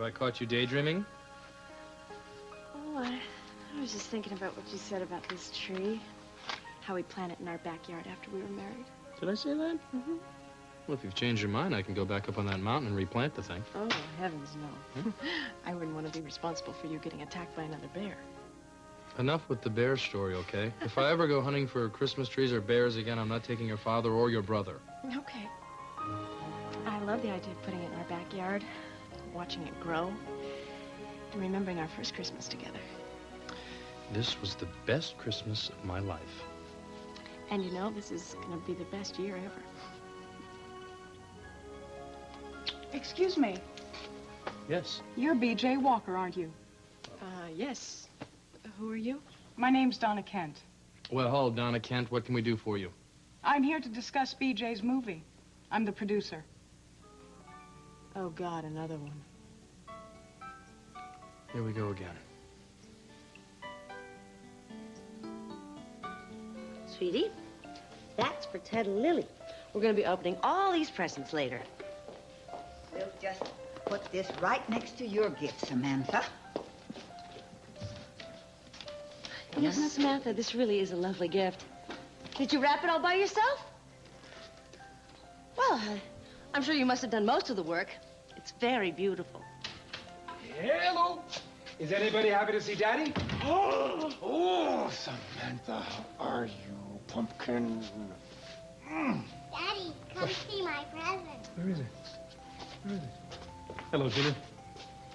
I caught you daydreaming? Oh, I was just thinking about what you said about this tree. How we plant it in our backyard after we were married. Did I say that? Mm-hmm. Well, if you've changed your mind, I can go back up on that mountain and replant the thing. Oh, heavens no. I wouldn't want to be responsible for you getting attacked by another bear. Enough with the bear story, okay? If I ever go hunting for Christmas trees or bears again, I'm not taking your father or your brother. Okay. I love the idea of putting it in our backyard, watching it grow, and remembering our first Christmas together. This was the best Christmas of my life. And you know, this is going to be the best year ever. Excuse me. Yes. You're B. J. Walker, aren't you? Yes. Who are you? My name's Donna Kent. Well, hello, Donna Kent. What can we do for you? I'm here to discuss B. J.'s movie. I'm the producer. Oh, God, another one. Here we go again. Sweetie, that's for Ted and Lily. We're going to be opening all these presents later. We'll just put this right next to your gift, Samantha. Yes, Samantha, this really is a lovely gift. Did you wrap it all by yourself? Well, I'm sure you must have done most of the work. It's very beautiful. Hello. Is anybody happy to see Daddy? Oh, Samantha, how are you, pumpkin? Daddy, come see my present. Where is it? Where is it? Hello, Gina.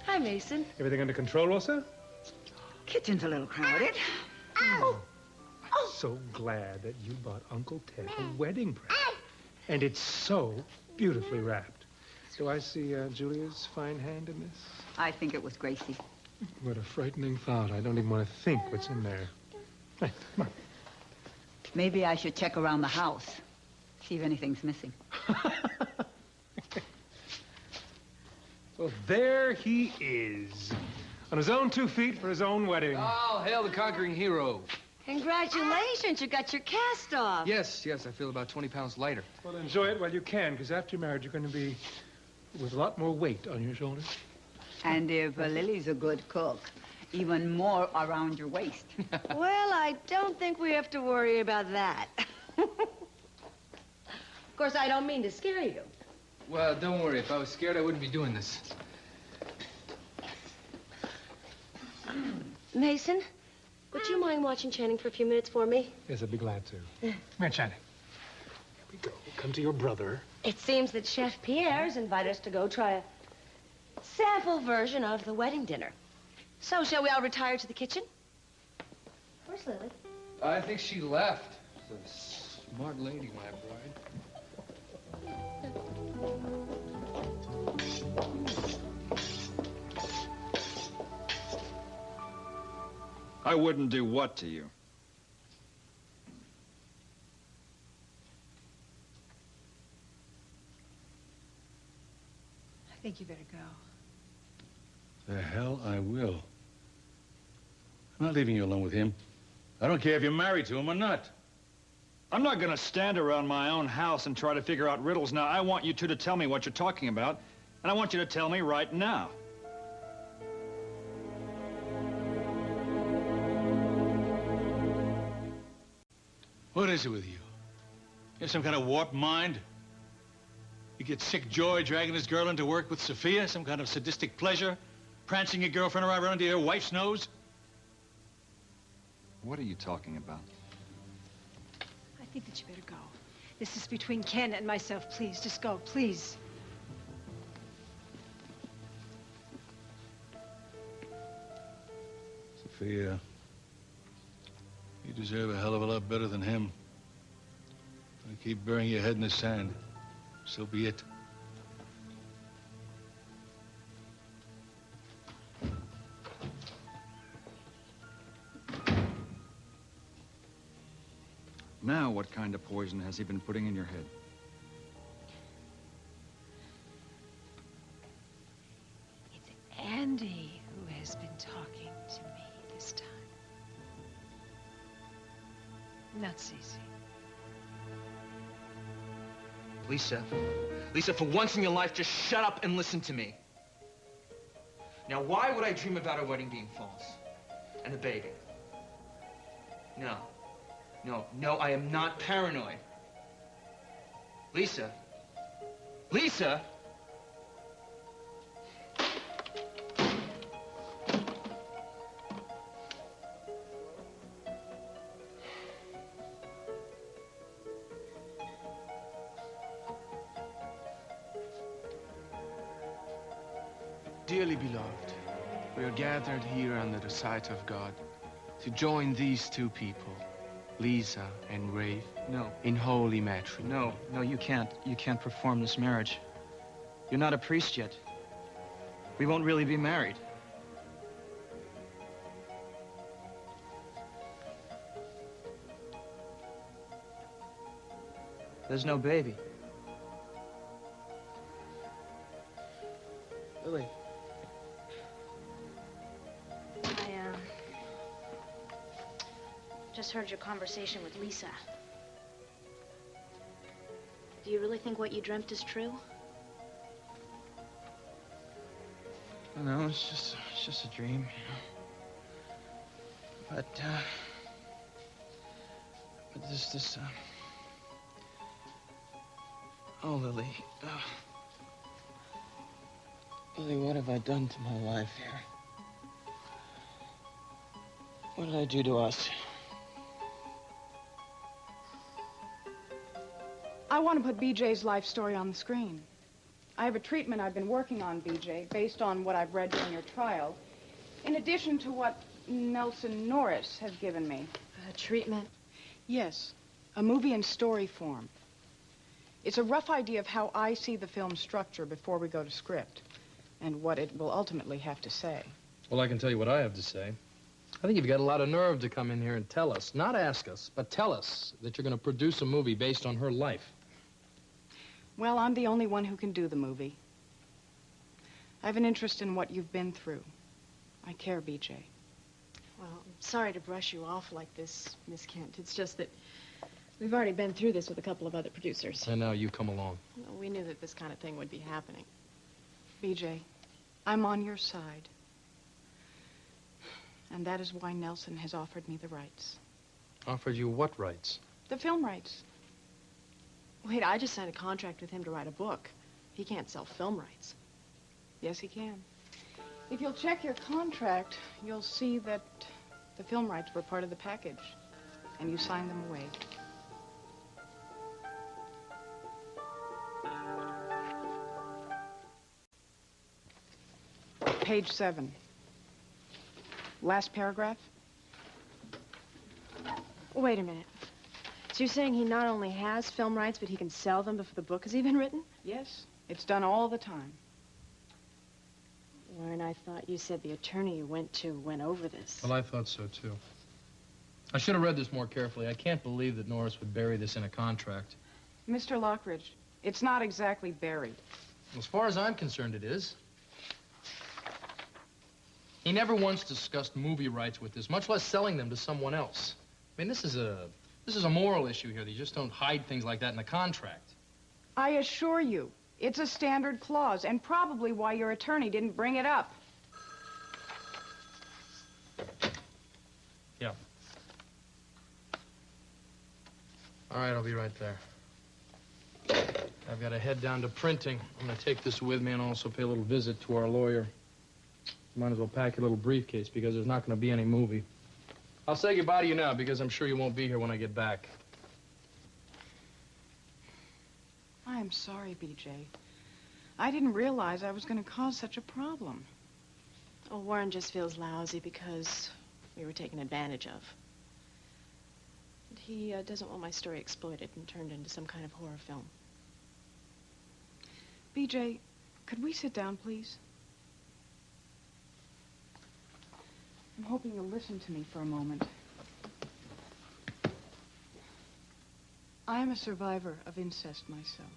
Hi, Mason. Everything under control, Rosa? Kitchen's a little crowded. Ow! I'm so glad that you bought Uncle Ted a wedding present. And it's so beautifully wrapped. Do I see Julia's fine hand in this? I think it was Gracie. What a frightening thought. I don't even want to think what's in there. Hey, come on. Maybe I should check around the house, see if anything's missing. Well, there he is. On his own 2 feet for his own wedding. Oh, hail the conquering hero. Congratulations, you got your cast off. Yes, yes, I feel about 20 pounds lighter. Well, enjoy it while you can, because after you're married, you're going to be with a lot more weight on your shoulders. And if Lily's a good cook, even more around your waist. Well, I don't think we have to worry about that. Of course, I don't mean to scare you. Well, don't worry. If I was scared, I wouldn't be doing this. Mason, would you mind watching Channing for a few minutes for me? Yes, I'd be glad to. Come here, Channing. Here we go. Come to your brother. It seems that Chef Pierre's invited us to go try a sample version of the wedding dinner. So, shall we all retire to the kitchen? Where's Lily? I think she left. She's a smart lady, my bride. I wouldn't do what to you? I think you better go. The hell I will. I'm not leaving you alone with him. I don't care if you're married to him or not. I'm not gonna stand around my own house and try to figure out riddles now. I want you two to tell me what you're talking about, and I want you to tell me right now. What is it with you? You have some kind of warped mind? You get sick joy dragging this girl into work with Sophia? Some kind of sadistic pleasure? Prancing your girlfriend around under your wife's nose? What are you talking about? I think that you better go. This is between Ken and myself. Please, just go, please. Sophia, you deserve a hell of a lot better than him. You keep burying your head in the sand. So be it. Now, what kind of poison has he been putting in your head? It's Andy who has been talking to me this time. Not Cece. Lisa, for once in your life, just shut up and listen to me. Now, why would I dream about our wedding being false? And the baby? No. No, no, I am not paranoid. Lisa? Lisa? Dearly beloved, we are gathered here under the sight of God to join these two people, Lisa and Рэйфу, in holy matrimony. No, you can't. You can't perform this marriage. You're not a priest yet. We won't really be married. There's no baby. Lily. Just heard your conversation with Lisa. Do you really think what you dreamt is true? No, it's just a dream, you know. But there's this, oh, Lily. Lily, what have I done to my life here? What did I do to us? I want to put BJ's life story on the screen. I have a treatment I've been working on, BJ, based on what I've read during your trial, in addition to what Nelson Norris has given me. A treatment? Yes, a movie in story form. It's a rough idea of how I see the film structure before we go to script, and what it will ultimately have to say. Well, I can tell you what I have to say. I think you've got a lot of nerve to come in here and tell us, not ask us, but tell us that you're going to produce a movie based on her life. Well, I'm the only one who can do the movie. I have an interest in what you've been through. I care, BJ. Well, I'm sorry to brush you off like this, Miss Kent. It's just that we've already been through this with a couple of other producers. And now you come along. Well, we knew that this kind of thing would be happening. BJ, I'm on your side. And that is why Nelson has offered me the rights. Offered you what rights? The film rights. Wait, I just signed a contract with him to write a book. He can't sell film rights. Yes, he can. If you'll check your contract, you'll see that the film rights were part of the package, and you signed them away. Page 7. Last paragraph. Wait a minute. So you're saying he not only has film rights, but he can sell them before the book has even written? Yes, it's done all the time. Warren, I thought you said the attorney you went to went over this. Well, I thought so, too. I should have read this more carefully. I can't believe that Norris would bury this in a contract. Mr. Lockridge, it's not exactly buried. As far as I'm concerned, it is. He never once discussed movie rights with us, much less selling them to someone else. I mean, this is a moral issue here. You just don't hide things like that in a contract. I assure you, it's a standard clause, and probably why your attorney didn't bring it up. Yeah. All right, I'll be right there. I've got to head down to printing. I'm going to take this with me and also pay a little visit to our lawyer. Might as well pack your little briefcase because there's not going to be any movie. I'll say goodbye to you now because I'm sure you won't be here when I get back. I'm sorry, BJ. I didn't realize I was going to cause such a problem. Oh, Warren just feels lousy because we were taken advantage of. And he doesn't want my story exploited and turned into some kind of horror film. BJ, could we sit down, please? I'm hoping you'll listen to me for a moment. I am a survivor of incest myself.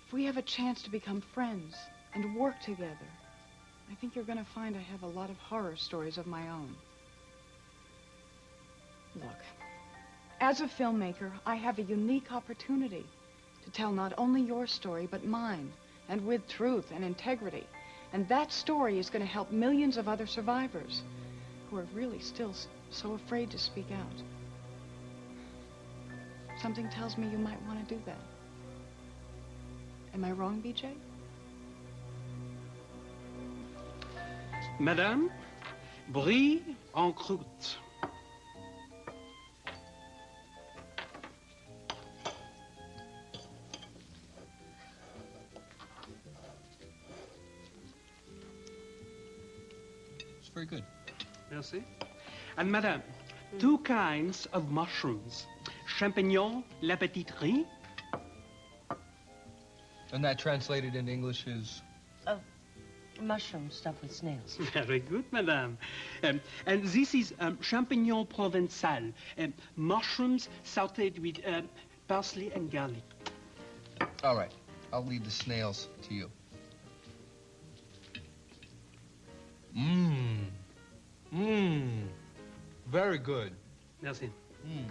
If we have a chance to become friends and work together, I think you're going to find I have a lot of horror stories of my own. Look, as a filmmaker, I have a unique opportunity to tell not only your story, but mine, and with truth and integrity. And that story is going to help millions of other survivors who are really still so afraid to speak out. Something tells me you might want to do that. Am I wrong, B. J? Madame, brie en croûte. It's very good. Merci. And Madame, 2 kinds of mushrooms. Champignon, la petite riz. And that translated into English is? Mushroom stuffed with snails. Very good, Madame. And this is champignon provençal. Mushrooms sautéed with parsley and garlic. All right. I'll leave the snails to you. Mmm. Mmm. Very good. Merci. Mmm.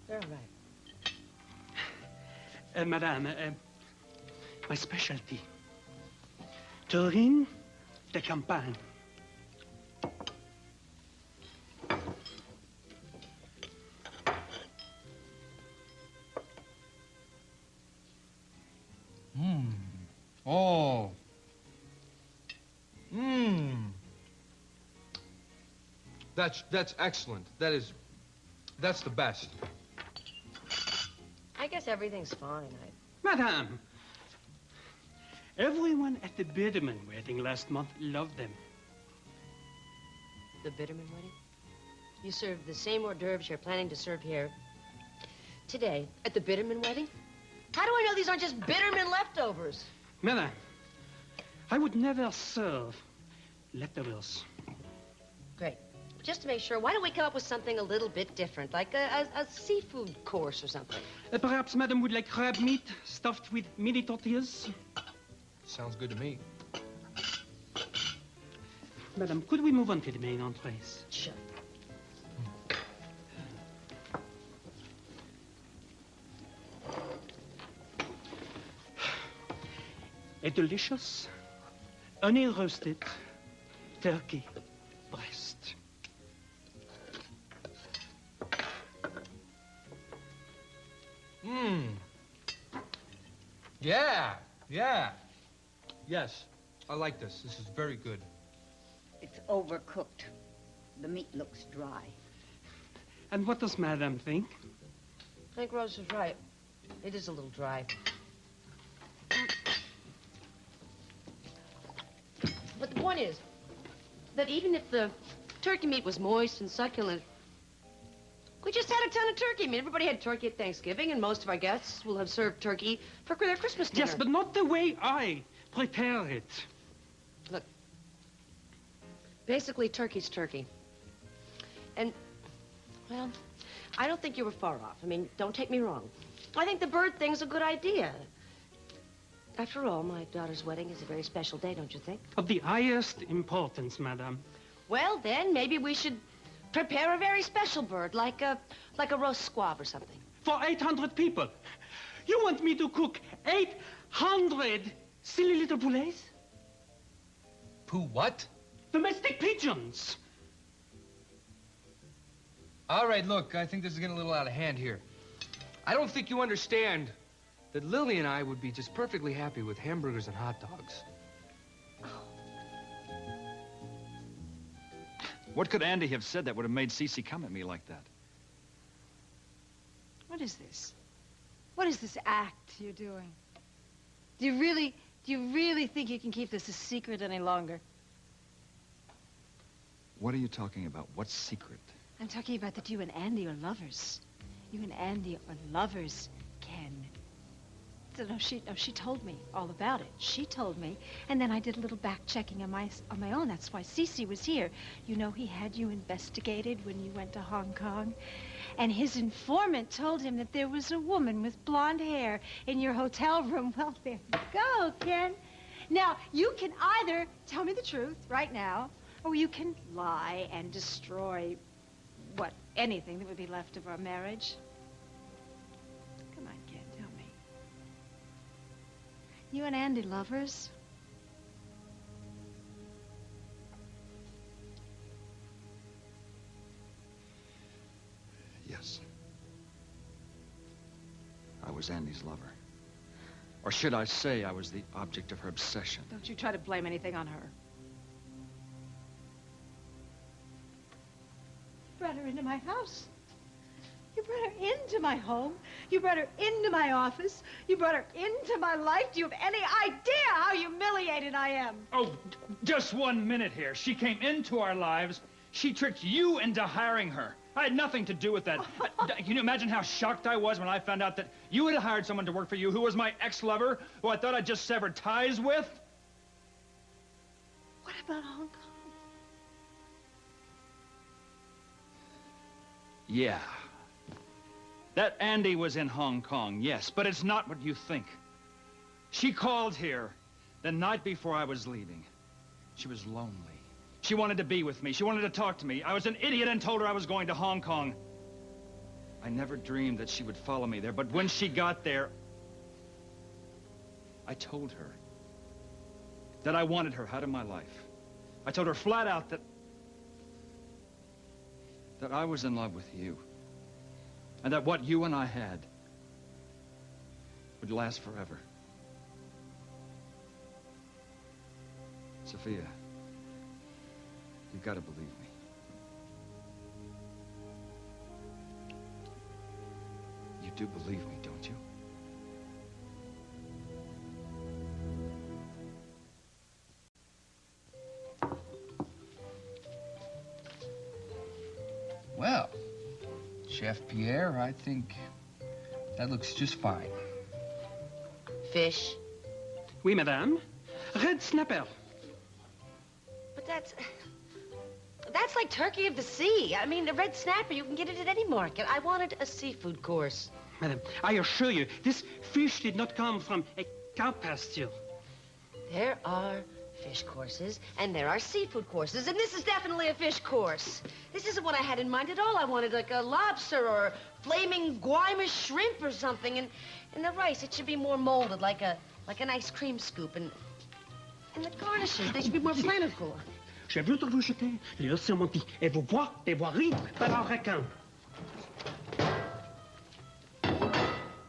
They're all right. Madame, my specialty. Terrine de campagne. Mmm. Oh. Mmm. That's excellent. That's the best. I guess everything's fine. Madame, everyone at the Biderman wedding last month loved them. The Biderman wedding? You served the same hors d'oeuvres you're planning to serve here today at the Biderman wedding? How do I know these aren't just Biderman leftovers? Madame, I would never serve leftovers. Great. Just to make sure, why don't we come up with something a little bit different, like a seafood course or something? Perhaps Madame would like crab meat stuffed with mini tortillas? Sounds good to me. Madame, could we move on to the main entrees? Sure. A delicious, honey roasted turkey breast. Mmm. Yeah. Yes, I like this. This is very good. It's overcooked. The meat looks dry. And what does Madame think? I think Rose is right. It is a little dry. But the point is that even if the turkey meat was moist and succulent, we just had a ton of turkey. I mean, everybody had turkey at Thanksgiving, and most of our guests will have served turkey for their Christmas dinner. Yes, but not the way I prepare it. Look, basically, turkey's turkey. And, well, I don't think you were far off. I mean, don't take me wrong. I think the bird thing's a good idea. After all, my daughter's wedding is a very special day, don't you think? Of the highest importance, Madame. Well, then, maybe we should prepare a very special bird, like a roast squab or something. For 800 people. You want me to cook 800 silly little poulets? What? Domestic pigeons. All right, look, I think this is getting a little out of hand here. I don't think you understand that Lily and I would be just perfectly happy with hamburgers and hot dogs. What could Andy have said that would have made Cece come at me like that? What is this? What is this act you're doing? Do you really think you can keep this a secret any longer? What are you talking about? What's secret? I'm talking about that you and Andy are lovers. You and Andy are lovers, Ken. So, no, she told me all about it. She told me, and then I did a little back-checking on my own. That's why Cece was here. You know, he had you investigated when you went to Hong Kong. And his informant told him that there was a woman with blonde hair in your hotel room. Well, there you go, Ken. Now, you can either tell me the truth right now, or you can lie and destroy, anything that would be left of our marriage. Come on, Ken, tell me. You and Andy lovers? Yes. I was Andy's lover. Or should I say I was the object of her obsession? Don't you try to blame anything on her. You brought her into my house. You brought her into my home. You brought her into my office. You brought her into my life. Do you have any idea how humiliated I am? Oh, just 1 minute here. She came into our lives. She tricked you into hiring her. I had nothing to do with that. Can you imagine how shocked I was when I found out that you had hired someone to work for you who was my ex-lover, who I thought I'd just severed ties with? What about Hong Kong? Yeah. That Andy was in Hong Kong, yes, but it's not what you think. She called here the night before I was leaving. She was lonely. She wanted to be with me. She wanted to talk to me. I was an idiot and told her I was going to Hong Kong. I never dreamed that she would follow me there, but when she got there, I told her that I wanted her out of my life. I told her flat out that I was in love with you. And that what you and I had would last forever. Sophia, you've got to believe me. You do believe me, don't you? Well, Chef Pierre, I think that looks just fine. Fish. Oui, madame. Red snapper. But that's like turkey of the sea. I mean, the red snapper, you can get it at any market. I wanted a seafood course. Madam, I assure you, this fish did not come from a cow pasture. There are fish courses, and there are seafood courses, and this is definitely a fish course. This isn't what I had in mind at all. I wanted like a lobster or flaming Guaymas shrimp or something, and the rice, it should be more molded, like an ice cream scoop, and the garnishes, they should be more flavorful. Je veux vous jeter le surmenti et vous voir des voiries par un requin.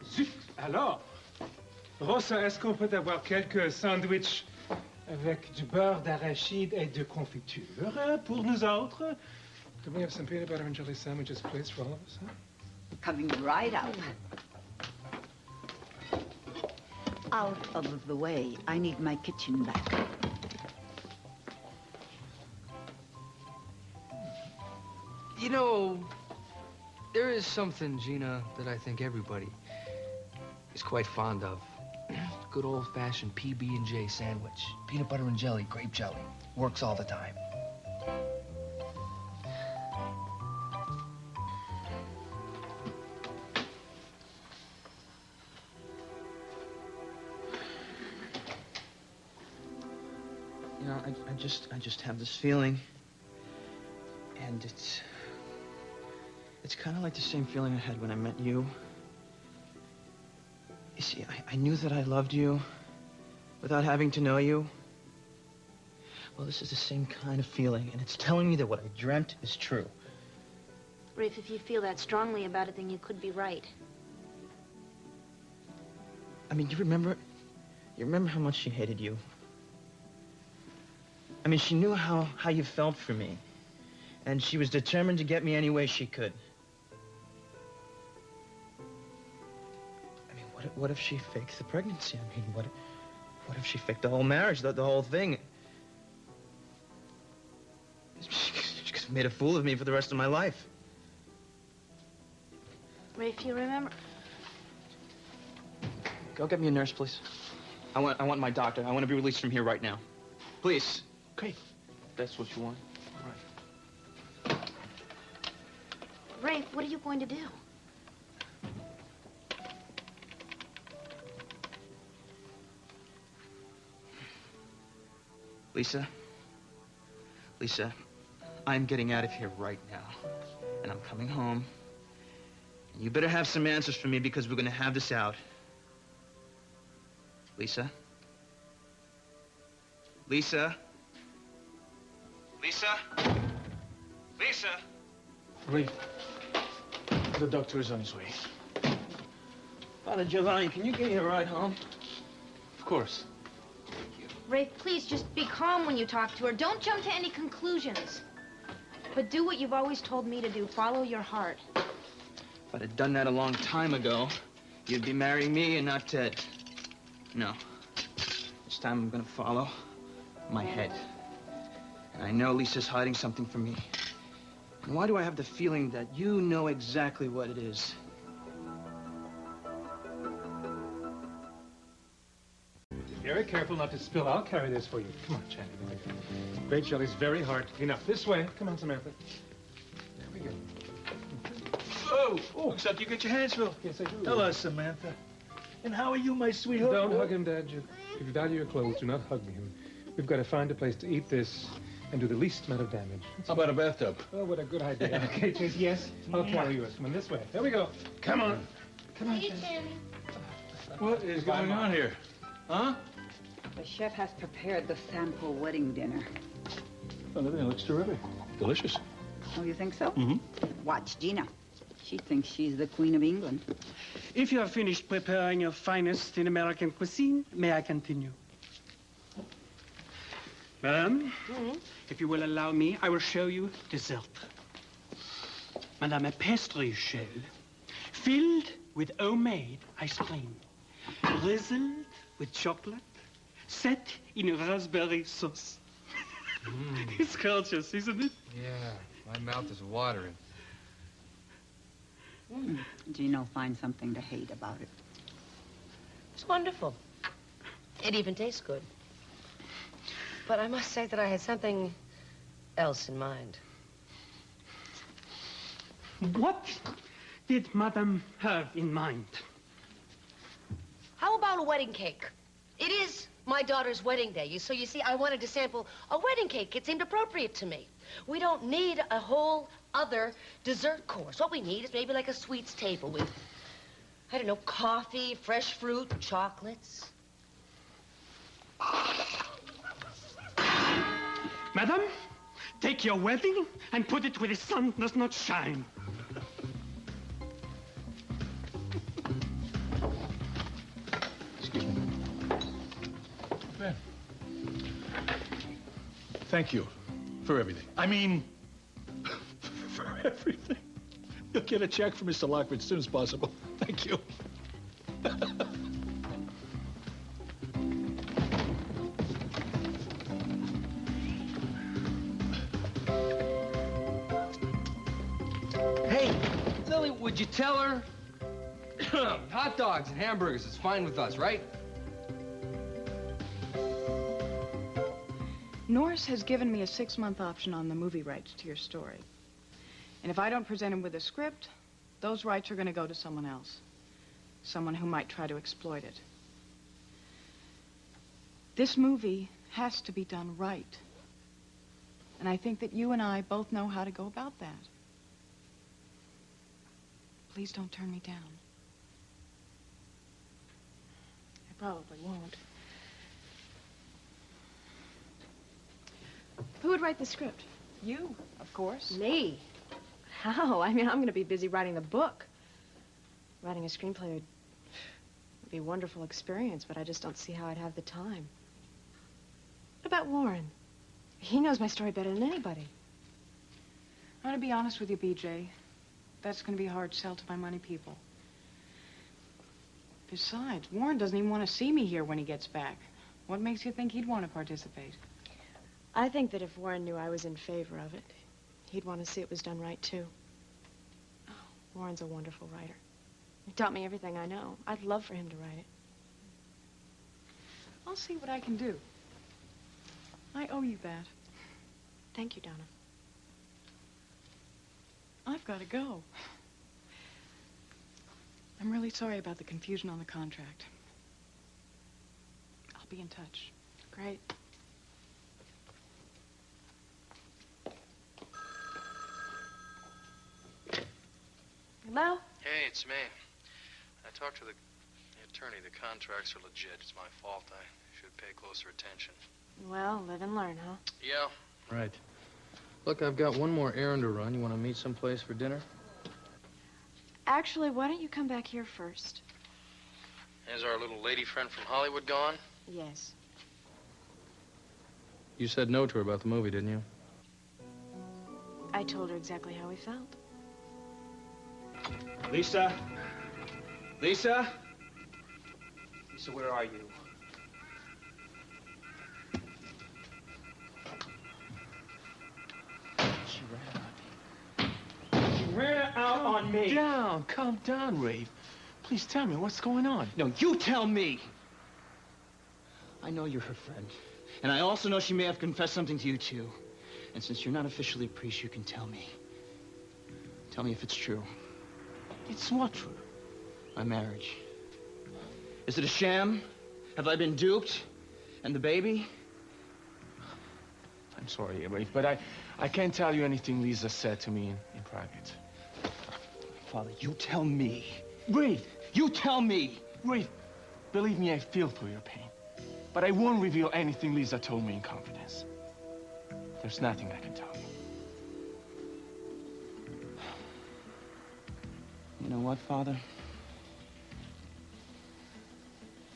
Zut, alors, Rosa, est-ce qu'on peut avoir quelques sandwichs avec du beurre d'arachide et de confiture pour nous autres? Can we have some peanut butter and jelly sandwiches, please, for all of us? Huh? Coming right out. Out of the way. I need my kitchen back. You know, there is something, Gina, that I think everybody is quite fond of. Good old-fashioned PB&J sandwich. Peanut butter and jelly, grape jelly. Works all the time. You know, I just have this feeling, and it's kind of like the same feeling I had when I met you. You see, I knew that I loved you without having to know you. Well, this is the same kind of feeling, and it's telling me that what I dreamt is true. Rafe, if you feel that strongly about it, then you could be right. I mean, you remember how much she hated you? I mean, she knew how you felt for me, and she was determined to get me any way she could. I mean, what if she faked the pregnancy? I mean, what if she faked the whole marriage, the whole thing? She could have made a fool of me for the rest of my life. Rafe, you remember? Go get me a nurse, please. I want my doctor. I want to be released from here right now. Please. Okay. That's what you want. All right. Rafe, what are you going to do? Lisa, I'm getting out of here right now. And I'm coming home. You better have some answers for me because we're going to have this out. Lisa? Lisa? Lisa? Lisa? Ray, the doctor is on his way. Father Giovanni, can you give me a ride home? Of course. Ray, please just be calm when you talk to her. Don't jump to any conclusions. But do what you've always told me to do. Follow your heart. If I'd have done that a long time ago, you'd be marrying me and not Ted. No. This time I'm gonna follow my head. And I know Lisa's hiding something from me. And why do I have the feeling that you know exactly what it is? Very careful not to spill. I'll carry this for you. Come on, Channing. Grape jelly's very hard. Enough. This way. Come on, Samantha. There we go. Oh, looks like you got your hands full. Yes, I do. Hello, Samantha. And how are you, my sweetheart? Don't hug him, Dad. If you value your clothes, do not hug him. We've got to find a place to eat this and do the least amount of damage. How about a bathtub? Oh, what a good idea. Okay, Chase, yes, I'll carry you. Come on, this way. There we go. Come on. Come on, Chase. What is going on here? Huh? The chef has prepared the sample wedding dinner. Well, everything looks terrific. Delicious. Oh, you think so? Mm-hmm. Watch Gina. She thinks she's the Queen of England. If you have finished preparing your finest in American cuisine, may I continue? Madame, if you will allow me, I will show you dessert. Madame, a pastry shell filled with homemade ice cream, drizzled with chocolate, set in a raspberry sauce. It's gorgeous, isn't it? Yeah, my mouth is watering. Gino'll find something to hate about it. It's wonderful. It even tastes good. But I must say that I had something else in mind. What did Madame have in mind? How about a wedding cake? It is my daughter's wedding day. So you see, I wanted to sample a wedding cake. It seemed appropriate to me. We don't need a whole other dessert course. What we need is maybe like a sweets table with, I don't know, coffee, fresh fruit, chocolates. Madame, take your wedding and put it where the sun does not shine. Excuse me. Ben. Thank you for everything. I mean, for everything. You'll get a check from Mr. Lockwood as soon as possible. Thank you. Hey, Lily, would you tell her? Hot dogs and hamburgers is fine with us, right? Norris has given me a 6-month option on the movie rights to your story. And if I don't present him with a script, those rights are going to go to someone else. Someone who might try to exploit it. This movie has to be done right. And I think that you and I both know how to go about that. Please don't turn me down. I probably won't. Who would write the script? You, of course. Me? How? I mean, I'm going to be busy writing the book. Writing a screenplay would be a wonderful experience, but I just don't see how I'd have the time. What about Warren? He knows my story better than anybody. I'm going to be honest with you, BJ. That's going to be a hard sell to my money people. Besides, Warren doesn't even want to see me here when he gets back. What makes you think he'd want to participate? I think that if Warren knew I was in favor of it, he'd want to see it was done right, too. Oh, Warren's a wonderful writer. He taught me everything I know. I'd love for him to write it. I'll see what I can do. I owe you that. Thank you, Donna. I've got to go. I'm really sorry about the confusion on the contract. I'll be in touch. Great. Hello? Hey, it's me. I talked to the attorney. The contracts are legit. It's my fault. I should pay closer attention. Well, live and learn, huh? Yeah. Right. Look, I've got one more errand to run. You want to meet someplace for dinner? Actually, why don't you come back here first? Is our little lady friend from Hollywood gone? Yes. You said no to her about the movie, didn't you? I told her exactly how we felt. Lisa? Lisa? Lisa, where are you? She ran out on me. Calm down, Ray. Please tell me what's going on. No, you tell me. I know you're her friend. And I also know she may have confessed something to you, too. And since you're not officially a priest, you can tell me. Tell me if it's true. It's what true? My marriage. Is it a sham? Have I been duped? And the baby? I'm sorry, Ray, but I can't tell you anything Lisa said to me in private. Father, you tell me. Ray! You tell me! Ray, believe me, I feel for your pain. But I won't reveal anything Lisa told me in confidence. There's nothing I can tell you. You know what, Father?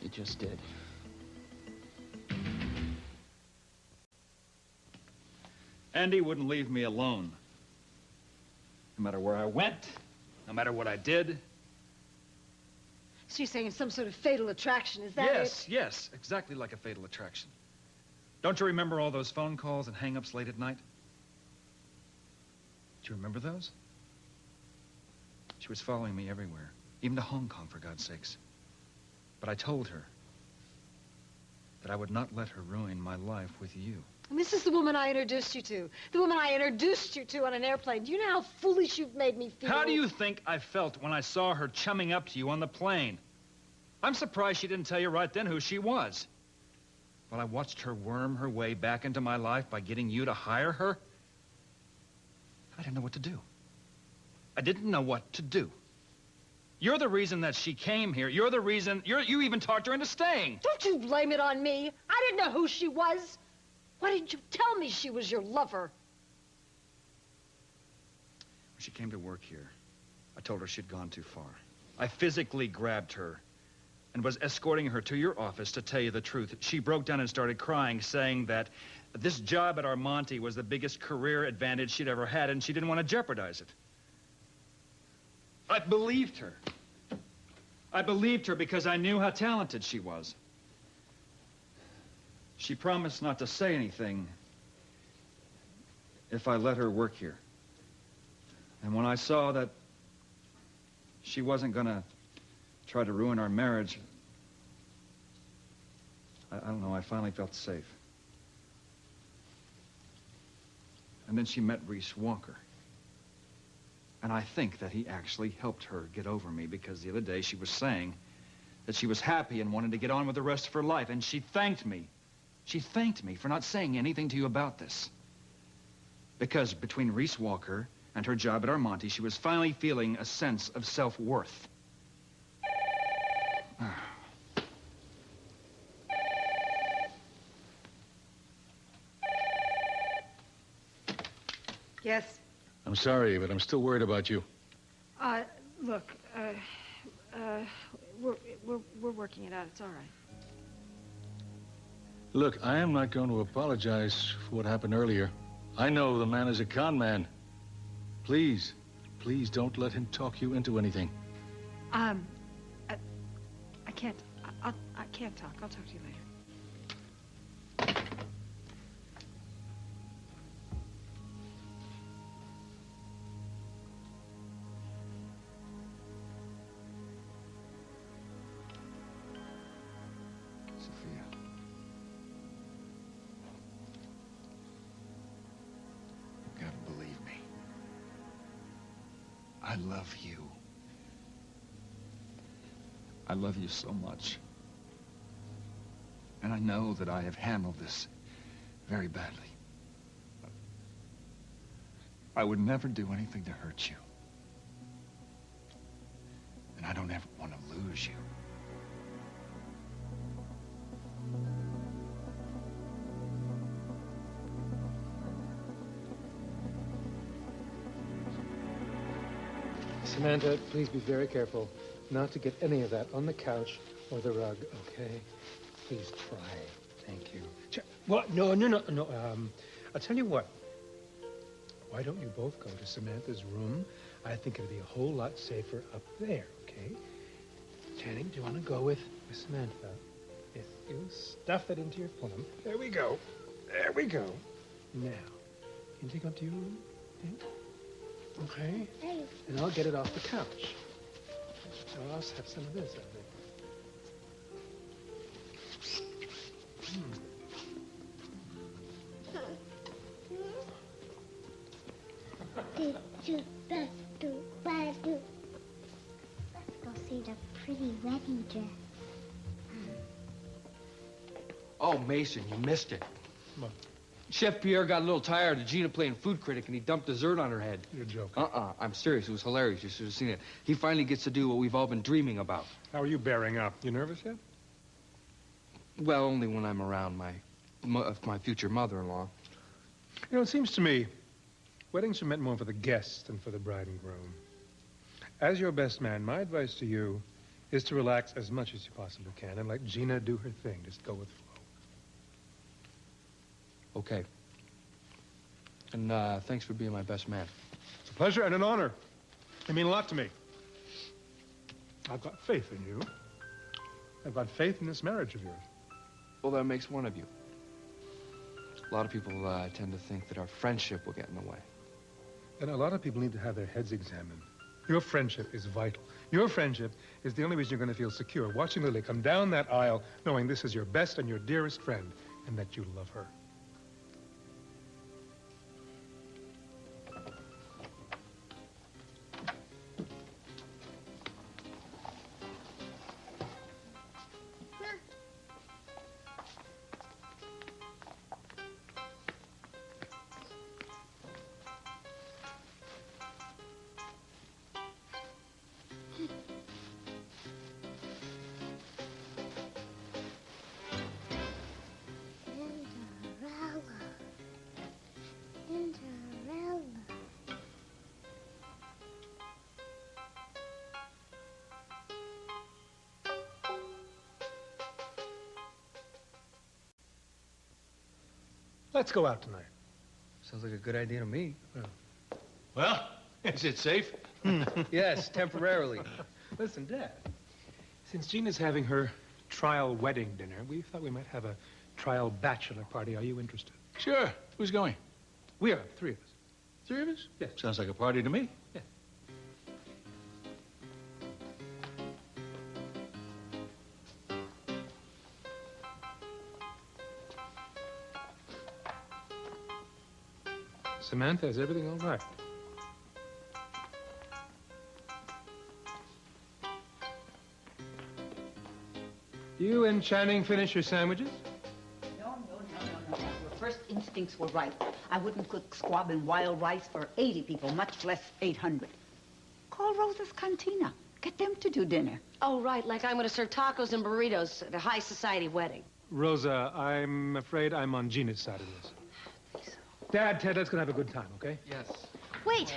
You just did. Andy wouldn't leave me alone. No matter where I went, no matter what I did. So you're saying it's some sort of fatal attraction, is that it? Yes, exactly like a fatal attraction. Don't you remember all those phone calls and hang-ups late at night? Do you remember those? She was following me everywhere, even to Hong Kong, for God's sakes. But I told her that I would not let her ruin my life with you. And this is the woman I introduced you to. The woman I introduced you to on an airplane. Do you know how foolish you've made me feel? How do you think I felt when I saw her chumming up to you on the plane? I'm surprised she didn't tell you right then who she was. While I watched her worm her way back into my life by getting you to hire her, I didn't know what to do. I didn't know what to do. You're the reason that she came here. You're the reason... You even talked her into staying. Don't you blame it on me. I didn't know who she was. Why didn't you tell me she was your lover? When she came to work here, I told her she'd gone too far. I physically grabbed her and was escorting her to your office to tell you the truth. She broke down and started crying, saying that this job at Armonte was the biggest career advantage she'd ever had, and she didn't want to jeopardize it. I believed her. I believed her because I knew how talented she was. She promised not to say anything if I let her work here. And when I saw that she wasn't gonna try to ruin our marriage, I don't know, I finally felt safe. And then she met Reese Walker. And I think that he actually helped her get over me, because the other day she was saying that she was happy and wanted to get on with the rest of her life, and she thanked me. She thanked me for not saying anything to you about this. Because between Reese Walker and her job at Armonte, she was finally feeling a sense of self-worth. Yes? I'm sorry, but I'm still worried about you. Look, we're working it out. It's all right. Look, I am not going to apologize for what happened earlier. I know the man is a con man. Please, please don't let him talk you into anything. I can't. I can't talk. I'll talk to you later. Sophia. You've got to believe me. I love you. I love you so much. And I know that I have handled this very badly. I would never do anything to hurt you. And I don't ever want to lose you. Samantha, please be very careful not to get any of that on the couch or the rug, okay? Please try. Thank you. What? No. I'll tell you what. Why don't you both go to Samantha's room? I think it'll be a whole lot safer up there, okay? Channing, do you want to go with Samantha? If you stuff it into your plum. There we go. There we go. Now, can you take up to your room? Okay? And I'll get it off the couch. I'll also have some of this, I think. Let's go see the pretty wedding dress. Oh, Mason, you missed it. What? Chef Pierre got a little tired of Gina playing food critic, and he dumped dessert on her head. You're joking. I'm serious. It was hilarious. You should have seen it. He finally gets to do what we've all been dreaming about. How are you bearing up? You nervous yet? Well, only when I'm around my future mother-in-law. You know, it seems to me weddings are meant more for the guests than for the bride and groom. As your best man, my advice to you is to relax as much as you possibly can and let Gina do her thing. Just go with the flow. Okay. And thanks for being my best man. It's a pleasure and an honor. You mean a lot to me. I've got faith in you. I've got faith in this marriage of yours. Well, that makes one of you. A lot of people tend to think that our friendship will get in the way. And a lot of people need to have their heads examined. Your friendship is vital. Your friendship is the only reason you're going to feel secure watching Lily come down that aisle knowing this is your best and your dearest friend and that you love her. Let's go out tonight. Sounds like a good idea to me. Well, is it safe? Yes, temporarily. Listen, Dad, since Gina's having her trial wedding dinner, we thought we might have a trial bachelor party. Are you interested? Sure. Who's going? We are, three of us. Three of us? Yes. Sounds like a party to me. Yeah. Samantha, is everything all right? You and Channing finish your sandwiches? No. Your first instincts were right. I wouldn't cook squab and wild rice for 80 people, much less 800. Call Rosa's Cantina. Get them to do dinner. Oh, right, like I'm going to serve tacos and burritos at a high society wedding. Rosa, I'm afraid I'm on Gina's side of this. Dad, Ted, let's go have a good time, okay? Yes. Wait,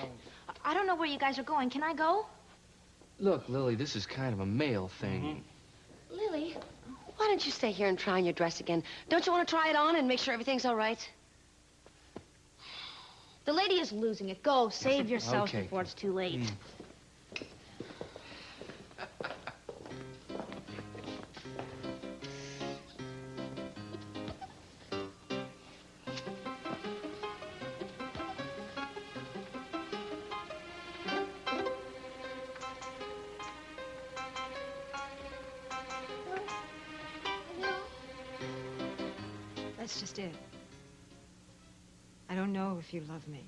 I don't know where you guys are going. Can I go? Look, Lily, this is kind of a male thing. Lily, why don't you stay here and try on your dress again? Don't you want to try it on and make sure everything's all right? The lady is losing it. Go, save yourself Okay. before it's too late. That's just it. I don't know if you love me.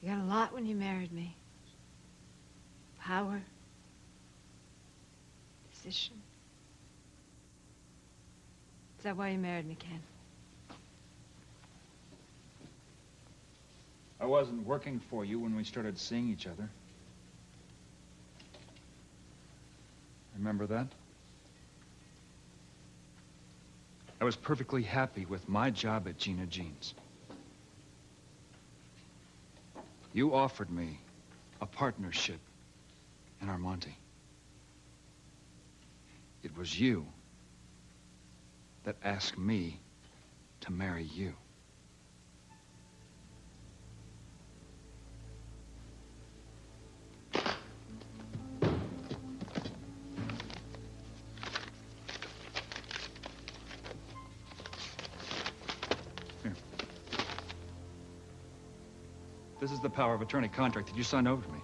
You got a lot when you married me. Power. Position. Is that why you married me, Ken? I wasn't working for you when we started seeing each other. Remember that? I was perfectly happy with my job at Gina Jean's. You offered me a partnership in our Monty. It was you that asked me to marry you. Here. This is the power of attorney contract that you signed over to me.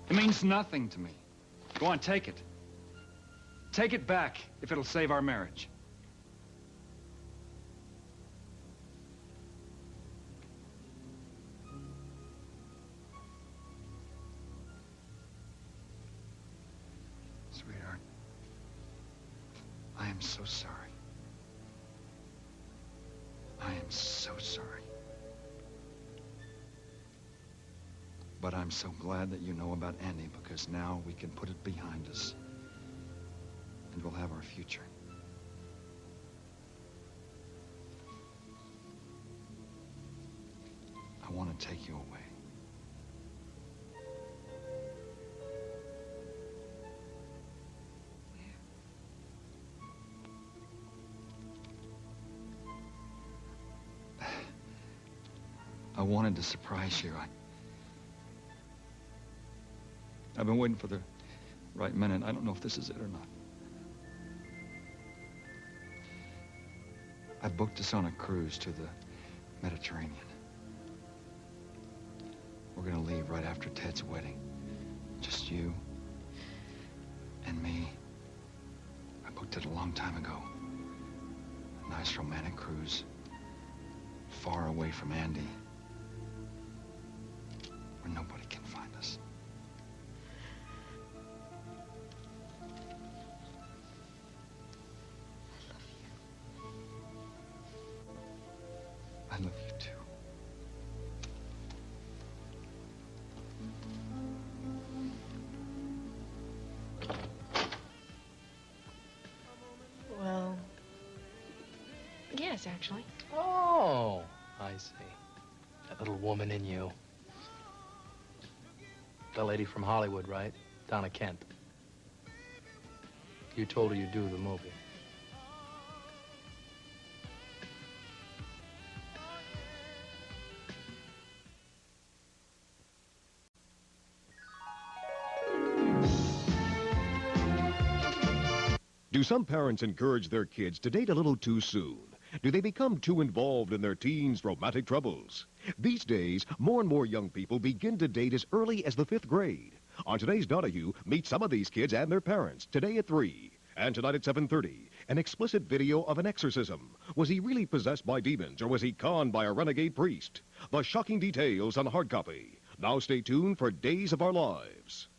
It means nothing to me. Go on, take it. Take it back if it'll save our marriage. Sweetheart, I am so sorry. I am so sorry. But I'm so glad that you know about Andy, because now we can put it behind us. And we'll have our future. I want to take you away. Where? I wanted to surprise you. I've been waiting for the right minute. I don't know if this is it or not. I booked us on a cruise to the Mediterranean. We're gonna leave right after Ted's wedding. Just you and me. I booked it a long time ago. A nice romantic cruise. Far away from Andy. Where nobody can find us. I love you too. Well, yes, actually. Oh, I see. That little woman in you. The lady from Hollywood, right? Donna Kent. You told her you'd do the movie. Do some parents encourage their kids to date a little too soon? Do they become too involved in their teens' romantic troubles? These days, more and more young people begin to date as early as the 5th grade. On today's Donahue, meet some of these kids and their parents, today at 3. And tonight at 7:30, an explicit video of an exorcism. Was he really possessed by demons, or was he conned by a renegade priest? The shocking details on hard copy. Now stay tuned for Days of Our Lives.